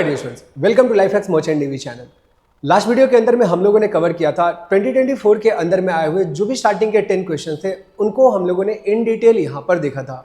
My dear students, welcome to life hacks merchant navy channel. Last video के अंदर में हम लोगों ने कवर किया था 2024 के अंदर में आए हुए जो भी स्टार्टिंग के 10 क्वेश्चन थे उनको हम लोगों ने इन डिटेल यहाँ पर देखा था।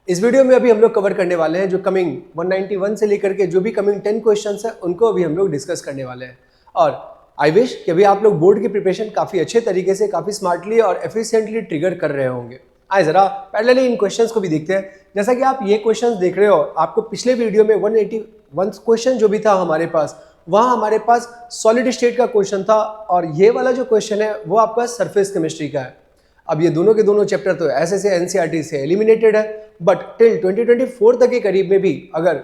इस वीडियो में अभी हम लोग कवर करने वाले हैं जो कमिंग 191 से लेकर के जो भी कमिंग 10 क्वेश्चन है उनको अभी हम लोग डिस्कस करने वाले हैं। और आई विश कि अभी आप लोग बोर्ड की प्रिपरेशन काफ़ी अच्छे तरीके से, काफ़ी स्मार्टली और एफिशिएंटली ट्रिगर कर रहे होंगे। आए जरा पहले इन क्वेश्चंस को भी देखते हैं। जैसा कि आप ये क्वेश्चंस देख रहे हो, आपको पिछले वीडियो में 181 क्वेश्चन जो भी था हमारे पास, वहाँ हमारे पास सॉलिड स्टेट का क्वेश्चन था और ये वाला जो क्वेश्चन है वो आपका सरफेस केमिस्ट्री का है। अब ये दोनों के दोनों चैप्टर तो ऐसे से एनसीईआरटी से एलिमिनेटेड है, बट टिल 2024 तक के करीब में भी अगर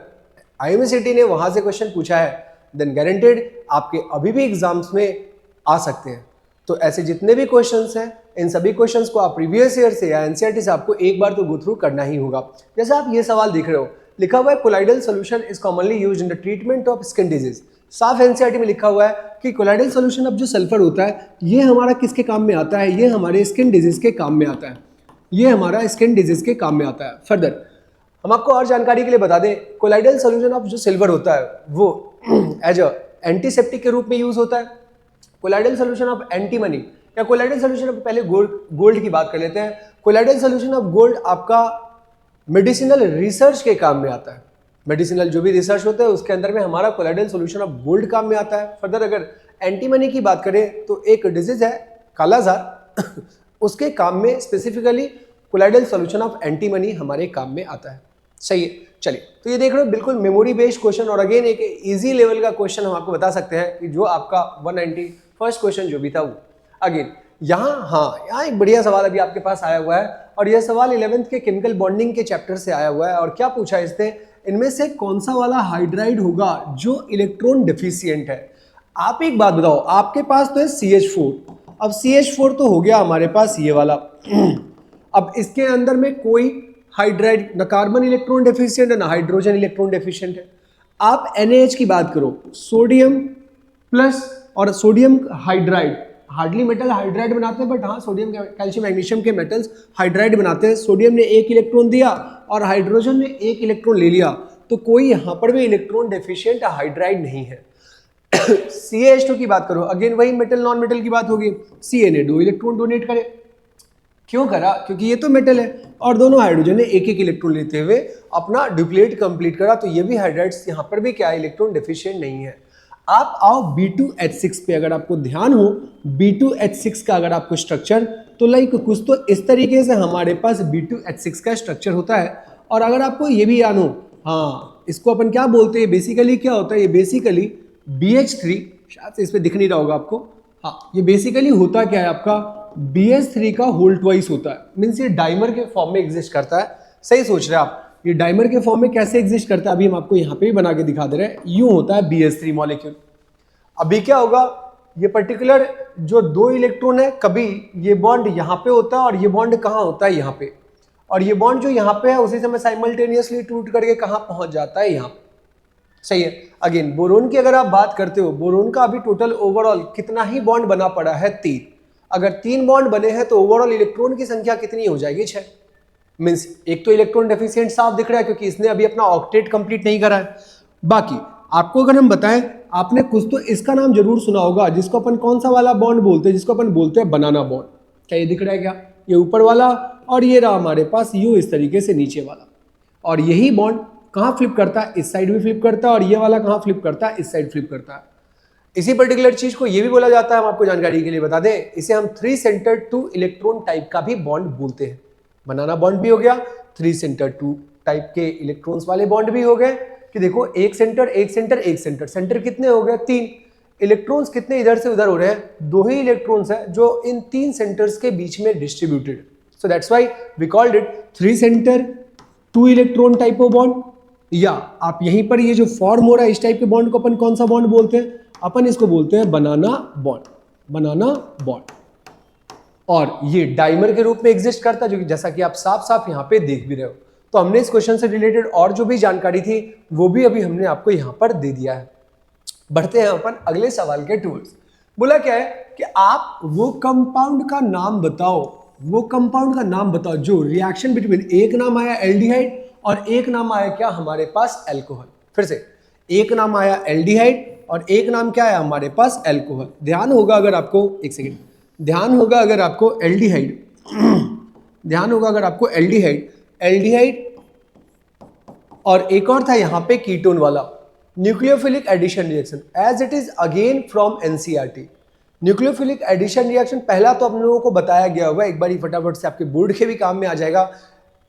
आईएमसीटी ने वहाँ से क्वेश्चन पूछा है देन गारंटेड आपके अभी भी एग्जाम्स में आ सकते हैं। तो ऐसे जितने भी क्वेश्चंस हैं इन सभी क्वेश्चंस को आप प्रीवियस ईयर से या एनसीईआरटी से आपको एक बार तो गो थ्रू करना ही होगा। जैसे आप ये सवाल देख रहे हो, लिखा हुआ है colloidal solution is commonly used in the treatment of skin disease. साफ एनसीईआरटी में लिखा हुआ है कि कोलाइडल सॉल्यूशन अब जो सल्फर होता है ये हमारा किसके काम में आता है, ये हमारे स्किन डिजीज के काम में आता है, ये हमारा स्किन डिजीज के काम में आता है। फर्दर हम आपको और जानकारी के लिए बता दें, कोलाइडल सॉल्यूशन ऑफ जो सिल्वर होता है वो एज अ एंटीसेप्टिक के रूप में यूज होता है। कोलाइडल सॉल्यूशन ऑफ एंटीमनी या कोलाइडल सॉल्यूशन ऑफ, पहले गोल्ड की बात कर लेते हैं। कोलाइडल सॉल्यूशन ऑफ गोल्ड आपका मेडिसिनल रिसर्च के काम में आता है। मेडिसिनल जो भी रिसर्च होता है उसके अंदर में हमारा कोलाइडल सॉल्यूशन ऑफ गोल्ड काम में आता है। फर्दर अगर एंटीमनी की बात करें तो एक डिजीज है कालाजार उसके काम में specifically colloidal solution of antimony हमारे काम में आता है। सही है, चलिए तो ये देख रहे हो बिल्कुल मेमोरी बेस्ड क्वेश्चन और अगेन एक इजी लेवल का क्वेश्चन हम आपको बता सकते हैं कि जो आपका 191 क्वेश्चन जो भी था वो अगेन यहाँ एक बढ़िया सवाल अभी आपके पास आया हुआ है और यह सवाल 11th के केमिकल बॉन्डिंग के चैप्टर से आया हुआ है। और क्या पूछा है इसने, इनमें से कौन सा वाला हाइड्राइड होगा जो इलेक्ट्रॉन डेफिशिएंट है। आप एक बात बताओ, आपके पास तो है CH4, अब CH4 तो हो गया हमारे पास ये वाला अब इसके अंदर में कोई हाइड्राइड न कार्बन इलेक्ट्रॉन डेफिशिएंट है ना हाइड्रोजन इलेक्ट्रॉन डेफिशिएंट है। आप NaH की बात करो, सोडियम प्लस और sodium hydride, hardly metal hydride बनाते हैं बट हाँ सोडियम कैल्शियम मैग्नीशियम के मेटल्स हाइड्राइड बनाते हैं। सोडियम ने एक इलेक्ट्रॉन दिया और हाइड्रोजन ने एक इलेक्ट्रॉन ले लिया, तो कोई यहाँ पर भी इलेक्ट्रॉन डेफिशिएंट हाइड्राइड नहीं है। CH2 की बात करो, अगेन वही मेटल नॉन मेटल की बात होगी। Ca ने 2 इलेक्ट्रॉन डोनेट करे, क्यों करा, क्योंकि ये तो मेटल है और दोनों हाइड्रोजन ने एक एक इलेक्ट्रॉन लेते हुए अपना ड्यूप्लेट कंप्लीट करा, तो ये भी हाइड्राइड्स यहाँ पर भी क्या है, इलेक्ट्रॉन डेफिशिएंट नहीं है। आप आओ B2H6 पे, अगर आपको ध्यान हो B2H6 का अगर आपको स्ट्रक्चर, तो लाइक कुछ तो इस तरीके से हमारे पास B2H6 का स्ट्रक्चर होता है। और अगर आपको ये भी याद हो, हाँ इसको अपन क्या बोलते हैं, बेसिकली क्या होता है, ये बेसिकली BH3, शायद से इस पे दिख नहीं रहा होगा आपको, हाँ ये बेसिकली होता क्या है आपका BH3 का होल ट्वाइस होता है, मीन्स ये डाइमर के फॉर्म में एग्जिस्ट करता है। सही सोच रहे हैं आप, ये डाइमर के फॉर्म में कैसे एग्जिस्ट करता है अभी हम आपको यहाँ पे भी बना के दिखा दे रहे हैं। यूं होता है BH3 मॉलिक्यूल। अभी क्या होगा, ये पर्टिकुलर जो 2 इलेक्ट्रॉन है, कभी ये बॉन्ड यहाँ पे होता है और ये बॉन्ड कहाँ होता है, यहाँ पे, और ये बॉन्ड जो यहाँ पे है उसी समय साइमल्टेनियसली टूट करके कहाँ पहुंच जाता है, यहाँ। सही है। अगेन बोरोन की अगर आप बात करते हो, बोरोन का अभी टोटल ओवरऑल कितना ही बॉन्ड बना पड़ा है, 3। अगर 3 बॉन्ड बने हैं तो ओवरऑल इलेक्ट्रॉन की संख्या कितनी हो जाएगी, 6। मीन्स एक तो इलेक्ट्रॉन डेफिशिएंट साफ दिख रहा है क्योंकि इसने अभी अपना ऑक्टेट कंप्लीट नहीं करा है। बाकी आपको अगर हम बताएं, आपने कुछ तो इसका नाम जरूर सुना होगा जिसको अपन कौन सा वाला बॉन्ड बोलते हैं, जिसको अपन बोलते हैं बनाना बॉन्ड। क्या ये दिख रहा है, क्या ये ऊपर वाला, और ये रहा हमारे पास यूं इस तरीके से नीचे वाला। और यही बॉन्ड कहाँ फ्लिप करता है, इस साइड भी फ्लिप करता है, और ये वाला कहाँ फ्लिप करता है, इस साइड फ्लिप करता है। इसी पर्टिकुलर चीज को ये भी बोला जाता है, हम आपको जानकारी के लिए बता दें, इसे हम 3 सेंटर्ड 2 इलेक्ट्रॉन टाइप का भी बॉन्ड बोलते हैं। बनाना बॉन्ड भी हो गया, 3 सेंटर्ड 2 टाइप के इलेक्ट्रॉन्स वाले बॉन्ड भी हो गए कि देखो एक सेंटर एक सेंटर एक सेंटर, सेंटर कितने हो गए, 3। इलेक्ट्रॉन्स कितने इधर से उधर हो रहे हैं, 2 ही इलेक्ट्रॉन्स हैं जो इन 3 सेंटर्स के बीच में distributed. So that's why we called it 3 centre 2 electron type of bond. या आप यहीं पर ये जो फॉर्म हो रहा है इस टाइप के बॉन्ड को अपन कौन सा बॉन्ड बोलते हैं, अपन इसको बोलते हैं बनाना बॉन्ड, बनाना बॉन्ड। और ये डाइमर के रूप में एग्जिस्ट करता है, जो कि जैसा कि आप साफ साफ यहाँ पे देख भी रहे हो। तो हमने इस क्वेश्चन से रिलेटेड और जो भी जानकारी थी वो भी अभी हमने आपको यहाँ पर दे दिया है। बढ़ते हैं अपन अगले सवाल के टूल्स। बोला क्या है कि आप वो कंपाउंड का नाम बताओ, वो कंपाउंड का नाम बताओ जो रिएक्शन बिटवीन, एक नाम आया एल्डिहाइड और एक नाम आया क्या हमारे पास, एल्कोहल। फिर से एक नाम आया एल्डिहाइड और एक नाम क्या आया हमारे पास एल्कोहल। ध्यान होगा अगर आपको, एक सेकेंड, ध्यान होगा अगर आपको एल्डिहाइड ध्यान होगा अगर आपको एल्डिहाइड और एक और था यहाँ पे कीटोन वाला, nucleophilic addition reaction, as it is again from NCERT. Nucleophilic addition reaction पहला तो आप लोगों को बताया गया होगा, एक बार फटाफट से आपके बोर्ड के भी काम में आ जाएगा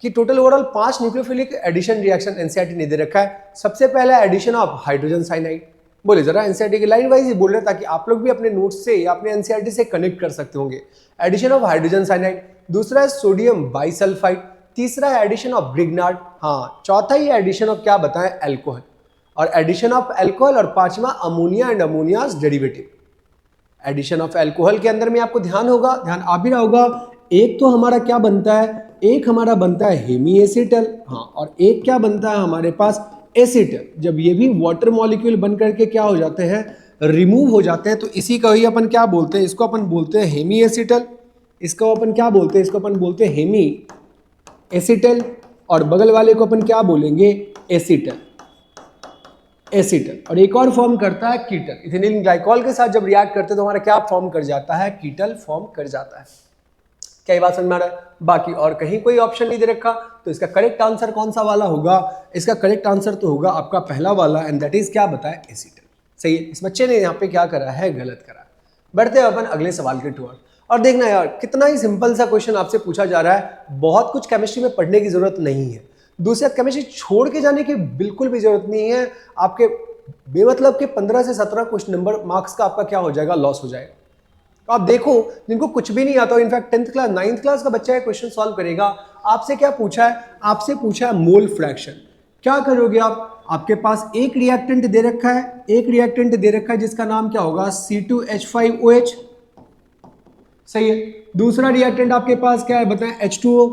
कि total overall 5 nucleophilic addition reaction NCERT ने दे रखा है। सबसे पहला एडिशन ऑफ हाइड्रोजन साइनाइड, बोले जरा एनसीईआरटी की लाइन वाइज ही बोल रहे हैं ताकि आप लोग भी अपने नोट्स से या अपने एनसीईआरटी से कनेक्ट कर सकते होंगे। एडिशन ऑफ हाइड्रोजन साइनाइड, दूसरा है सोडियम बाइसल्फाइड, तीसरा है एडिशन ऑफ ब्रिग्नार्ड, हाँ चौथा ही एडिशन ऑफ क्या बताएं एल्कोहल, और एडिशन ऑफ एल्कोहल, और पांचवा ammonia and ammonia's derivative. Addition of alcohol के अंदर में आपको ध्यान आ भी रहा होगा, एक तो हमारा क्या बनता है, एक हमारा बनता है हेमी एसिटल, हाँ, और एक क्या बनता है हमारे पास एसिटल। जब ये भी वाटर मॉलिक्यूल बन करके क्या हो जाते हैं, रिमूव हो जाते हैं, तो इसी का ही अपन क्या बोलते हैं, इसको अपन बोलते हैं हेमी एसिटल, इसको अपन क्या बोलते हैं, इसको अपन बोलते हैं हेमी एसिटल, और बगल वाले को अपन क्या बोलेंगे एसिटल। और एक और फॉर्म करता है कीटल। इथेनिल ग्लाइकॉल के साथ जब रिएक्ट करते हैं तो हमारा क्या फॉर्म कर जाता है, कीटल फॉर्म कर जाता है। क्या ये बात समझ में आ रहा है? बाकी और कहीं कोई ऑप्शन नहीं दे रखा, तो इसका करेक्ट आंसर कौन सा वाला होगा, इसका करेक्ट आंसर तो होगा आपका पहला वाला, एंड दैट इज क्या बताया एसिटल। सही है, इस बच्चे ने यहाँ पे क्या करा है, गलत करा। बढ़ते हैं अपन अगले सवाल के टूर, और देखना यार कितना ही सिंपल सा क्वेश्चन आपसे पूछा जा रहा है, बहुत कुछ केमिस्ट्री में पढ़ने की जरूरत नहीं है। दूसरी बात, केमिस्ट्री छोड़ के जाने की बिल्कुल भी जरूरत नहीं है। आपके बेमतलब के 15 से 17 क्वेश्चन नंबर मार्क्स का आपका क्या हो जाएगा, लॉस हो जाएगा। तो आप देखो जिनको कुछ भी नहीं आता हो, in fact 10th class 9th class का बच्चा क्वेश्चन सॉल्व करेगा, आपसे क्या पूछा है, आपसे पूछा है मोल फ्रैक्शन। क्या करोगे आप, आपके पास एक रिएक्टेंट दे रखा है, जिसका नाम क्या होगा C2H5OH, सही है। दूसरा रिएक्टेंट आपके पास क्या है बताएं, H2O।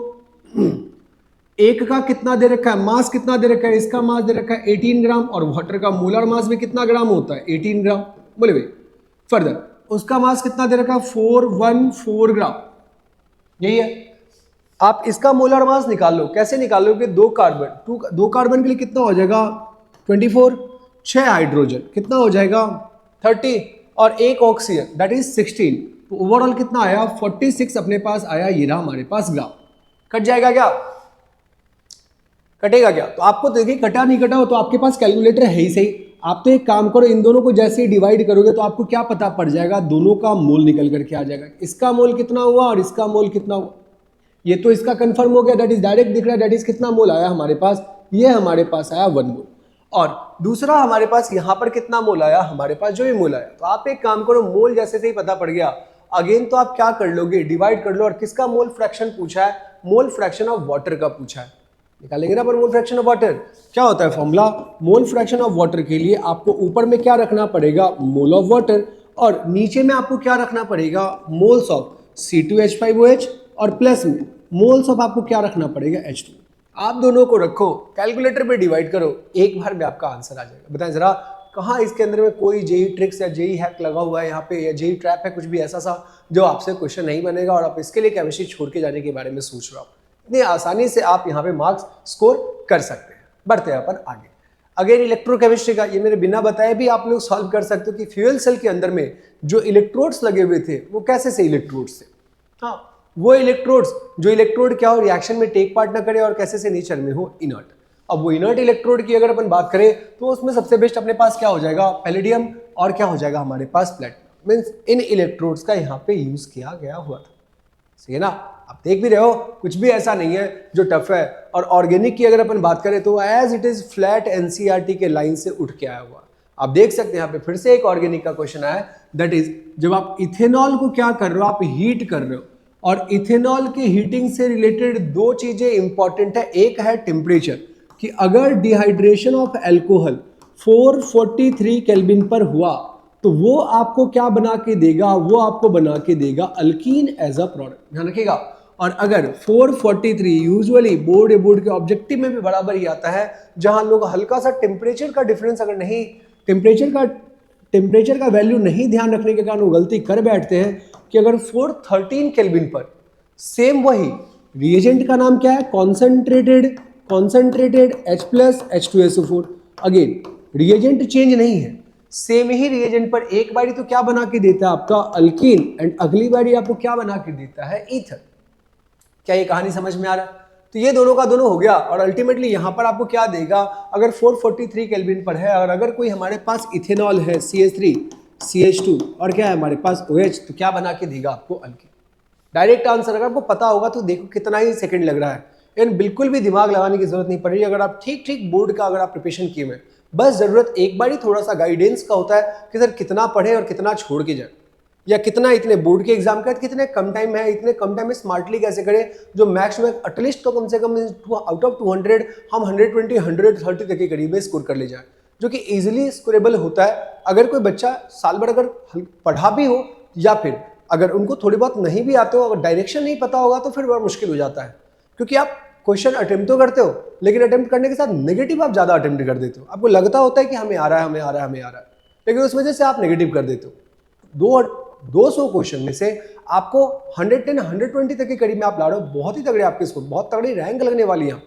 एक का कितना दे रखा है, मास कितना दे रखा है, इसका मास दे रखा है 18 ग्राम, और वाटर का मोलर मास भी कितना ग्राम होता है, 18 ग्राम। बोले भाई फर्दर उसका मास कितना दे रखा है, 414 ग्राम, यही है। आप इसका मोलर मास निकाल लो, कैसे निकालोगे, दो कार्बन के लिए कितना हो जाएगा 24, 6 हाइड्रोजन कितना हो जाएगा 30, और एक ऑक्सीजन दैट इज 16, तो ओवरऑल कितना आया 46 अपने पास आया, ये रहा हमारे पास ग्राम। कट जाएगा क्या, कटेगा क्या? तो आपको देखिए कटा नहीं कटा हो तो आपके पास कैलकुलेटर है ही सही, आप तो एक काम करो, इन दोनों को जैसे ही डिवाइड करोगे तो आपको क्या पता पड़ जाएगा, दोनों का मोल निकल करके आ जाएगा, इसका मोल कितना हुआ और इसका मोल कितना हुआ। ये तो इसका कंफर्म हो गया, दैट इज डायरेक्ट दिख रहा है, दैट इज कितना मोल आया हमारे पास, ये हमारे पास आया 1 मोल, और दूसरा हमारे पास यहाँ पर कितना मोल आया, हमारे पास जो भी मोल आया। तो आप एक काम करो, मोल जैसे से ही पता पड़ गया, अगेन तो आप क्या कर लोगे, डिवाइड कर लो, और किसका मोल फ्रैक्शन पूछा है, मोल फ्रैक्शन ऑफ वाटर का पूछा है, निकालेंगे ना पर मोल फ्रैक्शन ऑफ वाटर। क्या होता है formula, mole fraction of water के लिए आपको ऊपर में क्या रखना पड़ेगा, मोल ऑफ वाटर, और नीचे में आपको क्या रखना पड़ेगा, मोल्स ऑफ C2H5OH, और प्लस में मोल्स ऑफ आपको क्या रखना पड़ेगा H2। आप दोनों को रखो, कैलकुलेटर पे डिवाइड करो, एक बार में आपका आंसर आ जाएगा। बताएं जरा कहाँ इसके अंदर में कोई जेई ट्रिक्स या जेई हैक लगा हुआ है यहाँ पे, या जेई ट्रैप है, कुछ भी ऐसा सा जो आपसे क्वेश्चन नहीं बनेगा और आप इसके लिए केमिस्ट्री छोड़ के जाने के बारे में सोच रहा हो। इतनी आसानी से आप यहाँ पे मार्क्स स्कोर कर सकते हैं। बढ़ते हैं अपन आगे। अगेन इलेक्ट्रोकेमिस्ट्री का ये मेरे बिना बताए भी आप लोग सॉल्व कर सकते हो कि फ्यूल सेल के अंदर में जो इलेक्ट्रोड्स लगे हुए थे वो कैसे से इलेक्ट्रोड्स थे, हाँ वो इलेक्ट्रोड्स जो इलेक्ट्रोड क्या हो, रिएक्शन में टेक पार्ट ना करे और कैसे से नेचर में हो, इनर्ट। अब वो इनर्ट इलेक्ट्रोड की अगर अपन बात करें तो उसमें सबसे बेस्ट अपने पास क्या हो जाएगा, पैलेडियम, और क्या हो जाएगा हमारे पास प्लेटिनम। मीन्स इन इलेक्ट्रोड्स का यहाँ पे यूज किया गया हुआ था, सही है ना। आप देख भी रहे हो कुछ भी ऐसा नहीं है जो टफ है। और ऑर्गेनिक की अगर अपन बात करें तो as it is flat NCERT के लाइन से उठ के आया हुआ। आप देख सकते हैं यहाँ पे फिर से एक ऑर्गेनिक का क्वेश्चन आया, दैट इज जब आप इथेनॉल को क्या कर रहे हो, आप हीट कर रहे हो, और इथेनॉल के हीटिंग से रिलेटेड दो चीजें इंपॉर्टेंट है। एक है टेम्परेचर, कि अगर डिहाइड्रेशन ऑफ अल्कोहल 443 केल्विन पर हुआ तो वो आपको क्या बना के देगा, वो आपको बना के देगा अल्कीन एज अ प्रोडक्ट, ध्यान रखिएगा। और अगर 443 यूजुअली बोर्ड के ऑब्जेक्टिव में भी बराबर ही आता है, जहां लोग हल्का सा टेम्परेचर का डिफरेंस अगर नहीं, टेम्परेचर का वैल्यू नहीं ध्यान रखने के कारण वो गलती कर बैठते हैं कि अगर 413 केल्विन पर सेम वही रिएजेंट का नाम क्या है, concentrated H+H2SO4, again reagent change नहीं है, सेम ही रिएजेंट पर एक बारी तो क्या बना के देता है आपका अल्कीन एंड अगली बारी आपको क्या बना के देता है ईथर। क्या ये कहानी समझ में आ रहा है? तो ये दोनों का दोनों हो गया और अल्टीमेटली यहां पर आपको क्या देगा, अगर 443 केल्विन पर है और अगर कोई हमारे पास इथेनॉल है CH3 CH2 और क्या है हमारे पास OH, तो क्या बना के देगा आपको अल्कीन। डायरेक्ट आंसर अगर आपको पता होगा तो देखो कितना ही सेकंड लग रहा है, एंड बिल्कुल भी दिमाग लगाने की जरूरत नहीं पड़ रही अगर आप ठीक ठीक बोर्ड का अगर आप प्रिपरेशन किए हुए, बस जरूरत एक बार ही थोड़ा सा गाइडेंस का होता है कि सर कितना पढ़े और कितना छोड़ के जाए, या कितना इतने बोर्ड के एग्जाम का कितने कम टाइम है, इतने कम टाइम में स्मार्टली कैसे करें जो मैक्स में एटलीस्ट तो कम से कम आउट ऑफ 200 हम 120 130 तक के करीब में स्कोर कर ले जाए, जो कि इजीली स्कोरेबल होता है अगर कोई बच्चा साल भर अगर पढ़ा भी हो या फिर अगर उनको थोड़ी बहुत नहीं भी आते हो, अगर डायरेक्शन नहीं पता होगा तो फिर बड़ा मुश्किल हो जाता है, क्योंकि आप क्वेश्चन अटेम्प्ट तो करते हो लेकिन अटेम्प्ट करने के साथ नेगेटिव आप ज्यादा अटेम्प्ट कर देते हो, आपको लगता होता है कि हमें आ रहा है हमें आ रहा है हमें आ रहा है, लेकिन उस वजह से आप नेगेटिव कर देते हो। 200 क्वेश्चन में से आपको 110 120 तक के करीब में आप ला रहे हो, बहुत ही तगड़े आपके स्कोर, बहुत तगड़ी रैंक लगने वाली है।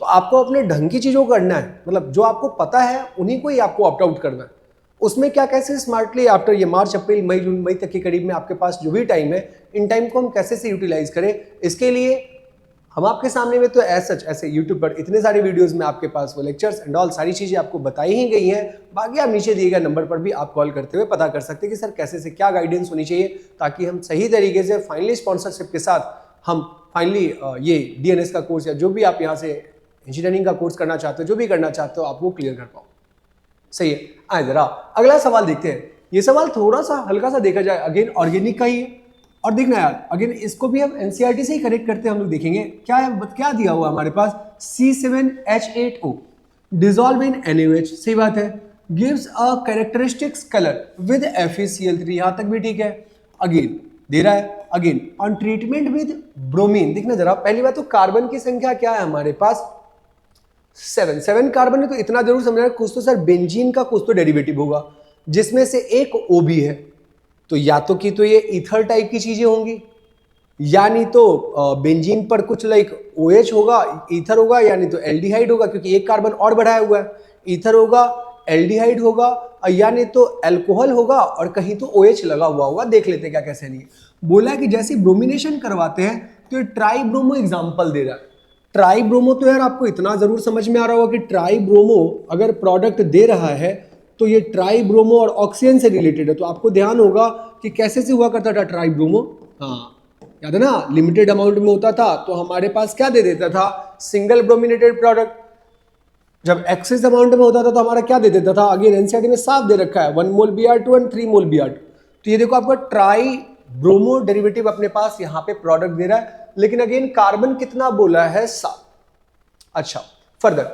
तो आपको अपने ढंग की चीजों को करना है, मतलब जो आपको पता है उन्हीं को ही आपको ऑप्ट आउट करना है। उसमें क्या कैसे स्मार्टली आफ्टर ये मार्च अप्रैल मई जून मई तक के करीब में आपके पास जो भी टाइम है, इन टाइम को हम कैसे से यूटिलाइज करें, इसके लिए हम आपके सामने में तो ऐसे यूट्यूब पर इतने सारे वीडियोस में आपके पास वो लेक्चर्स एंड ऑल सारी चीजें आपको बताई ही गई हैं। बाकी आप नीचे दिए गए नंबर पर भी आप कॉल करते हुए पता कर सकते हैं कि सर कैसे से क्या गाइडेंस होनी चाहिए, ताकि हम सही तरीके से फाइनली स्पॉन्सरशिप के साथ हम फाइनली ये DNS का कोर्स या जो भी आप यहाँ से इंजीनियरिंग का कोर्स करना चाहते हो, जो भी करना चाहते हो, आप वो क्लियर कर पाओ। सही है, आए जरा अगला सवाल देखते हैं। ये सवाल थोड़ा सा हल्का सा देखा जाए, अगेन ऑर्गेनिक का ही है, और देखना यार अगेन इसको भी हम NCERT से ही करेक्ट करते हैं। हम लोग देखेंगे क्या है, क्या दिया हुआ हमारे पास, C7H8O डिजॉल्व इन NaOH, सही बात है, gives a characteristics colour with FeCl3, यहां तक भी ठीक है। अगेन दे रहा है again on treatment with bromine, देखना जरा पहली बात तो कार्बन की संख्या क्या है हमारे पास 7 कार्बन है, तो इतना जरूर समझना कुछ तो सर बेंजीन का कुछ तो डेरिवेटिव होगा जिसमें से एक O भी है, तो या तो कि तो ये ईथर टाइप की चीजें होंगी, यानी तो बेंजीन पर कुछ लाइक OH होगा ईथर होगा, यानी तो एल्डिहाइड होगा क्योंकि एक कार्बन और बढ़ाया हुआ है, ईथर होगा एल्डिहाइड होगा, यानी तो अल्कोहल होगा और कहीं तो OH लगा हुआ होगा। देख लेते हैं क्या कैसे नहीं। बोला कि जैसे ब्रोमिनेशन करवाते हैं तो ट्राई ब्रोमो एग्जाम्पल दे रहा है। ट्राई ब्रोमो तो यार आपको इतना जरूर समझ में आ रहा होगा कि ट्राई ब्रोमो अगर प्रोडक्ट दे रहा है तो ये ट्राई ब्रोमो और ऑक्सीजन से रिलेटेड है, तो आपको ध्यान होगा कि कैसे से हुआ करता था ट्राई ब्रोमो, हाँ याद है ना, लिमिटेड अमाउंट में होता था तो हमारे पास क्या दे देता था, सिंगल ब्रोमिनेटेड प्रोडक्ट। जब एक्सेस अमाउंट में होता था तो हमारा क्या दे देता था, अगेन एनसीईआरटी में साफ दे रखा है 1 मोल Br2 एंड 3 मोल Br2। तो ये देखो आपका ट्राई ब्रोमो डेरिवेटिव अपने पास यहाँ पे प्रोडक्ट दे रहा है, लेकिन अगेन कार्बन कितना बोला है 7। अच्छा further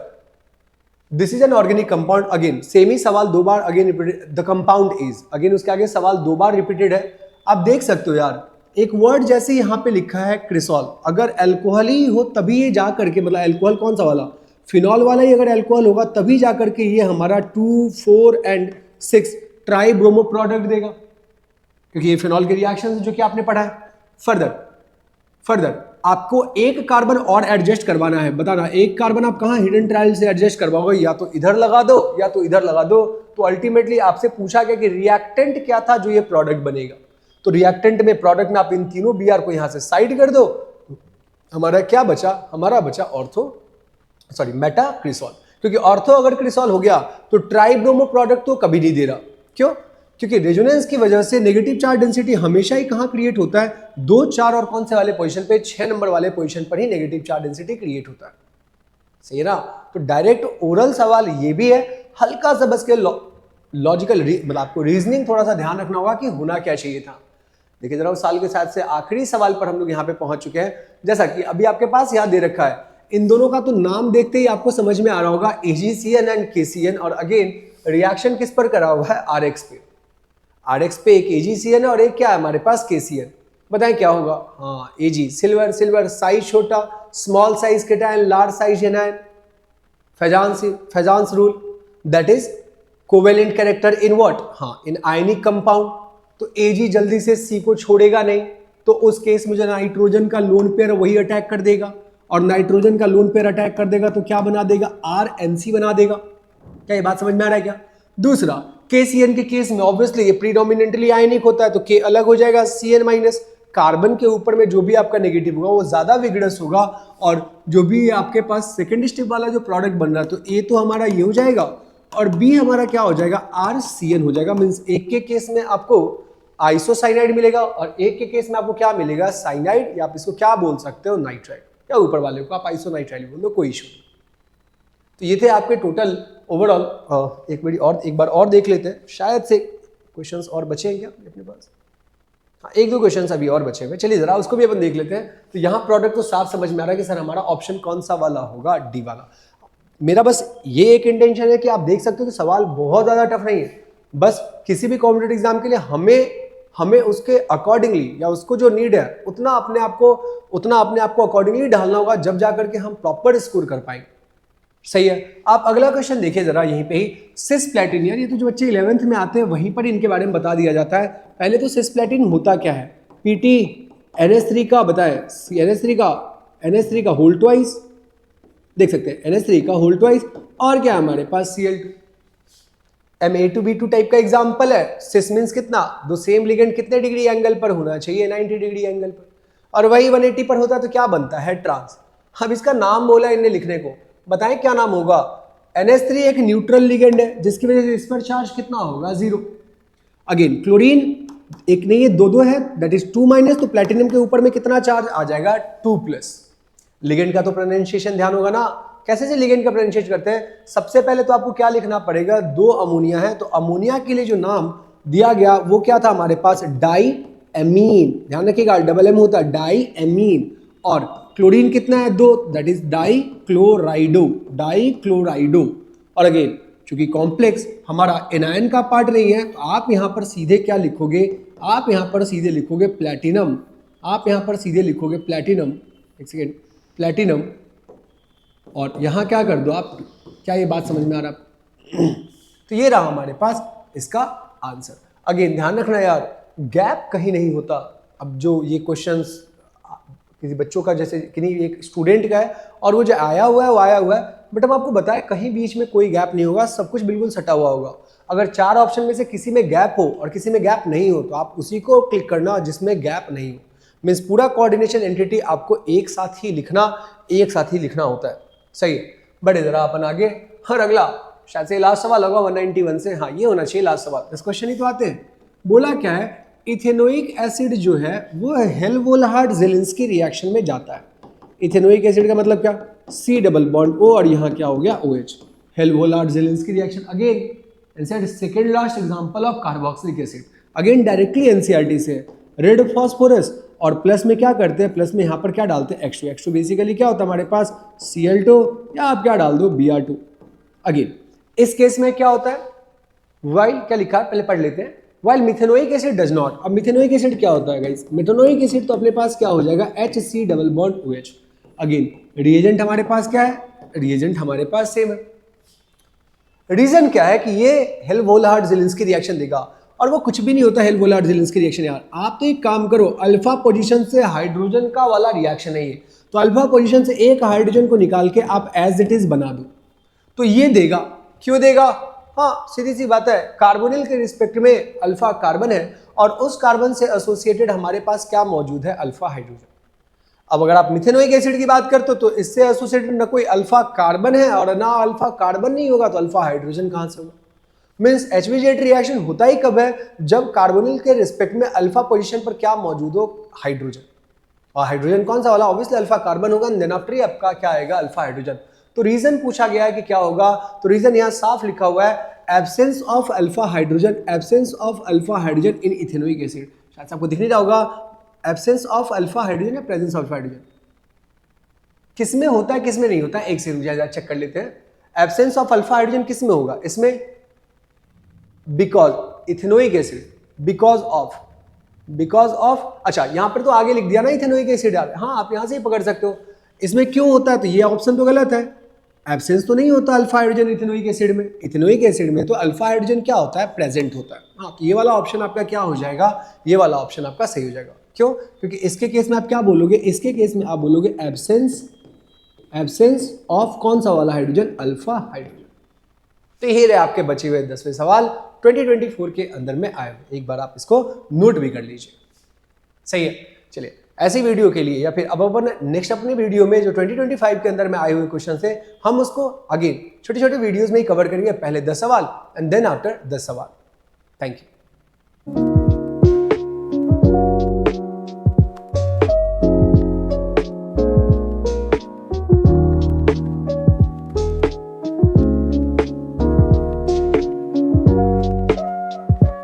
this is an organic compound, again same ही सवाल दो बार again repeated, the compound is, again उसके आगे सवाल दो बार रिपीटेड है। आप देख सकते हो यार एक वर्ड जैसे यहां पे लिखा है क्रिसॉल, अगर अल्कोहल ही हो तभी ये जा करके, मतलब अल्कोहल कौन सा वाला, फिनॉल वाला ही अगर अल्कोहल होगा तभी जा करके ये हमारा 2, 4 एंड 6 ट्राई ब्रोमो प्रोडक्ट देगा, क्योंकि ये फिनॉल के रिएक्शन जो कि आपने पढ़ा है। फर्दर आपको एक कार्बन और एडजस्ट करवाना है, बताना एक कार्बन आप कहां हिडन ट्रायल से एडजस्ट करवाओगे, या तो इधर लगा दो या तो इधर लगा दो। तो अल्टीमेटली आपसे पूछा गया कि रिएक्टेंट क्या था जो ये प्रोडक्ट बनेगा, तो रिएक्टेंट में प्रोडक्ट में आप इन तीनों Br को यहां से साइड कर दो, हमारा क्या बचा, हमारा बचा मेटा क्रिसॉल, क्योंकि ऑर्थो अगर क्रिसॉल हो गया तो ट्राई ब्रोमो प्रोडक्ट तो कभी नहीं दे रहा। क्यों? क्योंकि रेजोनेंस की वजह से नेगेटिव चार्ज डेंसिटी हमेशा ही कहां क्रिएट होता है, 2, 4 और कौन से वाले पोजीशन पे, 6 नंबर वाले पोजीशन पर ही नेगेटिव चार्ज डेंसिटी क्रिएट होता है। सही है ना? तो डायरेक्ट ओरल सवाल ये भी है, हल्का सा बस के लॉजिकल मतलब आपको रीजनिंग थोड़ा सा ध्यान रखना होगा कि होना क्या चाहिए था। देखिए जरा उस साल के साथ से आखिरी सवाल पर हम लोग यहाँ पे पहुंच चुके हैं, जैसा कि अभी आपके पास याद दे रखा है, इन दोनों का तो नाम देखते ही आपको समझ में आ रहा होगा, AgCN एंड KCN, और अगेन रिएक्शन किस पर करा हुआ है, RX पे। RX पे एक AgCN है और एक क्या है हमारे पास KCN। बताएं क्या होगा, हाँ Ag सिल्वर, साइज छोटा, small size cation, large size anion, Fajans rule, that is covalent character in what, हाँ इन आयनिक कंपाउंड। तो Ag जल्दी से C को छोड़ेगा नहीं, तो उस केस में जो नाइट्रोजन का लोन पेयर वही अटैक कर देगा, और नाइट्रोजन का लोन पेयर अटैक कर देगा तो क्या बना देगा, RNC बना देगा। क्या ये बात समझ में आ रहा है क्या? दूसरा, KCN के केस में ऑब्वियसली ये प्रीडोमिनेंटली आयनिक होता है तो K अलग हो जाएगा, CN माइनस। कार्बन के ऊपर में जो भी आपका नेगेटिव होगा वो ज्यादा विग्रस होगा, और जो भी आपके पास सेकेंड स्टेप वाला जो प्रोडक्ट बन रहा है तो A तो हमारा ये हो जाएगा और B हमारा क्या हो जाएगा, RCN हो जाएगा। मीन्स एक के केस में आपको आइसोसाइनाइड मिलेगा और एक के केस में आपको क्या मिलेगा, साइनाइड, या आप इसको क्या बोल सकते हो, नाइट्राइड, या ऊपर वाले को आप आइसोनाइट्राइड बोल दो, कोई इशू नहीं। तो ये थे आपके टोटल ओवरऑल। एक बार और देख लेते हैं, शायद से क्वेश्चंस और बचे हैं क्या अपने पास? हाँ, एक दो क्वेश्चंस अभी और बचे हुए, चलिए जरा उसको भी अपन देख लेते हैं। तो यहाँ प्रोडक्ट तो साफ समझ में आ रहा है कि सर हमारा ऑप्शन कौन सा वाला होगा, डी वाला। मेरा बस ये एक इंटेंशन है कि आप देख सकते हो कि सवाल बहुत ज्यादा टफ नहीं है, बस किसी भी कॉम्पिटेटिव एग्जाम के लिए हमें उसके अकॉर्डिंगली या उसको जो नीड है उतना अपने आप को अकॉर्डिंगली ढालना होगा, जब जाकर के हम प्रॉपर स्कोर कर पाएंगे। सही है। आप अगला क्वेश्चन देखिए जरा, यहीं पे ही सिस्प्लैटिन। यार ये तो जो बच्चे 11th में आते हैं वहीं पर इनके बारे में बता दिया जाता है। पहले तो सिस्प्लैटिन होता क्या है, पीटी NH3 का बताए, NH3 का होल ट्वाइस, देख सकते हैं NH3 का होल ट्वाइस, और क्या हमारे पास Cl2, Ma2B2 टाइप का एग्जाम्पल है। सिस मीन्स कितना, दो सेम लिगेंड कितने डिग्री एंगल पर होना चाहिए, 90 डिग्री एंगल पर, और वही 180 पर होता है तो क्या बनता है, ट्रांस। अब इसका नाम बोला इनने लिखने को, बताएं क्या नाम होगा। NH3 एक न्यूट्रल लिगेंड है जिसकी वजह से इस पर चार्ज कितना होगा, 0। अगेन क्लोरीन एक नहीं है, दो है, दैट इज 2-, तो प्लेटिनम के ऊपर में कितना चार्ज आ जाएगा, 2+। लिगेंड का तो प्रोनाउंसिएशन ध्यान होगा ना, कैसे से लिगेंड का प्रोनाउंसिएशन करते हैं। सबसे पहले तो आपको क्या लिखना पड़ेगा, 2 अमोनिया है तो अमोनिया के लिए जो नाम दिया गया वो क्या था हमारे पास, डाई एमीन। ध्यान रखिएगा, डबल एम होता है डाई एमीन, और क्लोरीन कितना है, 2, दैट इज डाइक्लोराइडो। और अगेन चूंकि कॉम्प्लेक्स हमारा एनायन का पार्ट नहीं है तो आप यहां पर सीधे क्या लिखोगे, आप यहां पर सीधे लिखोगे प्लैटिनम, एक सेकेंड, प्लैटिनम, और यहां क्या कर दो आप, क्या ये बात समझ में आ रहा तो ये रहा हमारे पास इसका आंसर। अगेन ध्यान रखना यार, गैप कहीं नहीं होता। अब जो ये क्वेश्चंस किसी बच्चों का, जैसे कि एक स्टूडेंट का है और वो जो आया हुआ है, बट हम आपको बताएं कहीं बीच में कोई गैप नहीं होगा, सब कुछ बिल्कुल सटा हुआ होगा। अगर 4 ऑप्शन में से किसी में गैप हो और किसी में गैप नहीं हो तो आप उसी को क्लिक करना जिसमें गैप नहीं हो। मीन्स पूरा कोऑर्डिनेशन एंटिटी आपको एक साथ ही लिखना होता है। सही है, बड़े जरा अपन आगे। और अगला शायद से लास्ट सवाल होगा 191 से, हाँ ये होना चाहिए लास्ट सवाल। इस क्वेश्चन ही तो आते हैं, बोला क्या है, इथेनोइक एसिड जो है वो हेल्वोल्हार्ड ज़ेलेंस्की रिएक्शन में जाता है। इथेनोइक एसिड का मतलब क्या, C+O और यहाँ क्या हो गया OH, Hell Volhard Zelinsky reaction. Again second last example of carboxylic acid, again directly NCERT से, रेड फॉस्फोरस, और प्लस में क्या करते हैं, प्लस में यहाँ पर क्या डालते हैं, X2 बेसिकली क्या होता है हमारे पास, Cl2, या आप क्या डाल दो Br2। अगेन इस केस में क्या होता है, वाइल क्या लिखा है पहले पढ़ लेते हैं, while methanoic acid does not. अब मिथेनोइक एसिड क्या होता है गाइस, मिथेनोइक एसिड तो अपने पास क्या हो जाएगा, HC+OH। अगेन रिएजेंट हमारे पास क्या है, रिएजेंट हमारे पास सेम है। रीजन क्या है कि ये हेल्वोल्हार्ड ज़ेलेंस्की रिएक्शन देगा, और वो कुछ भी नहीं होता हेल्वोल्हार्ड ज़ेलेंस्की रिएक्शन। यार आप तो एक काम करो, अल्फा पोजीशन से हाइड्रोजन का वाला रिएक्शन है ये, तो अल्फा पोजीशन से एक हाइड्रोजन को निकाल के आप एज इट इज बना दो तो ये देगा। क्यों देगा, हाँ सीधी सी बात है, कार्बोनिल के रिस्पेक्ट में अल्फा कार्बन है और उस कार्बन से एसोसिएटेड हमारे पास क्या मौजूद है, अल्फा हाइड्रोजन। अब अगर आप मिथेनोइक एसिड की बात करते हो तो इससे एसोसिएटेड ना कोई अल्फा कार्बन है और ना अल्फा कार्बन नहीं होगा तो अल्फा हाइड्रोजन कहां से होगा। मीन्स HBZ रिएक्शन होता ही कब है, जब कार्बोनिल के रिस्पेक्ट में अल्फा पोजीशन पर क्या मौजूद हो, हाइड्रोजन। और हाइड्रोजन कौन सा वाला, ऑब्वियसली अल्फा कार्बन होगा, देन आफ्टर आपका क्या आएगा, अल्फा हाइड्रोजन। तो रीजन पूछा गया है कि क्या होगा, तो रीजन यहाँ साफ लिखा हुआ है, absence of alpha hydrogen in ethanoic acid. शायद आपको दिख नहीं रहा होगा, एब्सेंस ऑफ अल्फा हाइड्रोजन या प्रेजेंस ऑफ हाइड्रोजन, किसमें होता है किसमें नहीं होता है, एक से रुक चेक कर लेते हैं। एब्सेंस ऑफ अल्फा हाइड्रोजन किसमें होगा, इसमें because ethanoic acid, because of अच्छा यहां पर तो आगे लिख दिया ना इथेनोइक एसिड यार, हाँ आप यहां से ही पकड़ सकते हो। इसमें क्यों होता है, तो ये ऑप्शन तो गलत है, एब्सेंस तो नहीं होता अल्फा हाइड्रोजन इथेनोइक एसिड में। इथेनोइक एसिड में तो अल्फा हाइड्रोजन क्या होता है, प्रेजेंट होता है। हाँ तो ये वाला ऑप्शन आपका क्या हो जाएगा, ये वाला ऑप्शन आपका सही हो जाएगा। क्यों, क्योंकि इसके केस में आप क्या बोलोगे, इसके केस में आप बोलोगे एब्सेंस ऑफ कौन सा वाला हाइड्रोजन, अल्फा हाइड्रोजन। तो ये रहे आपके बचे हुए 10वें सवाल 2024 के अंदर में आए हुए। एक बार आप इसको नोट भी कर लीजिए। सही है, चलिए ऐसी वीडियो के लिए या फिर अब अपन नेक्स्ट अपनी वीडियो में जो 2025 के अंदर में आए हुए क्वेश्चन है हम उसको अगेन छोटे छोटे वीडियोस में ही कवर करेंगे। पहले 10 सवाल एंड देन आफ्टर 10 सवाल। Thank you.